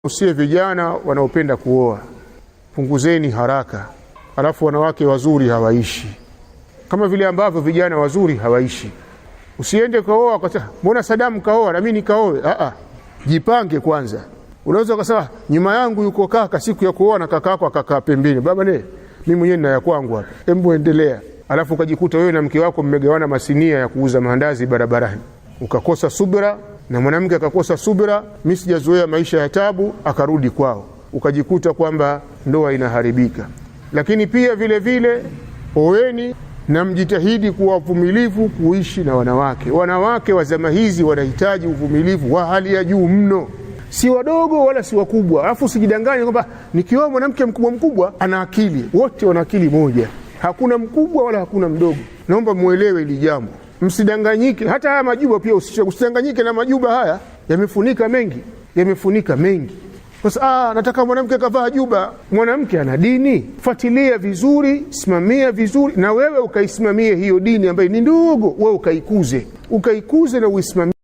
Usiye vijana wanaopenda kuoa, punguzeni haraka. Alafu wanawake wazuri hawaishi kama vile ambavyo vijana wazuri hawaishi. Usiende kaoa kwa sababu mbona Saddam kaoa na mimi nikaoe. Jipange kwanza. Unaweza kusema nyuma yangu yuko kaka, siku ya kuoa na kaka yako akakaa pembeni. Baba mimi mwenyewe nina ya kwangu hapa. Hebu endelea. Alafu ukajikuta wewe na mke wako mmegawana masinia ya kuuza maandazi barabarani. Ukakosa subira na mwanamke akakosa subira, mimi sijazoea maisha ya tabu, akarudi kwao. Ukajikuta kwamba ndoa inaharibika. Lakini pia vile vile oeni na mjitahidi kuwa uvumilivu kuishi na wanawake. Wanawake wa zama hizi wanahitaji uvumilivu wa hali ya juu mno. Si wadogo wala si wakubwa. Alafu usijidanganye kwamba nikioa mwanamke mkubwa ana akili. Wote wana akili moja. Hakuna mkubwa wala hakuna mdogo. Naomba muelewe hili jambo. Msidanganyike. Hata haya majuba pia usidanganyike na majuba haya. Yamefunika mengi. Kwa nataka mwanamke kavaa juba. Mwanamke ana dini. Fuatilia vizuri, simamia vizuri, na wewe ukaisimamie hiyo dini ambayo ni ndogo, wewe ukaikuze na uisimamie.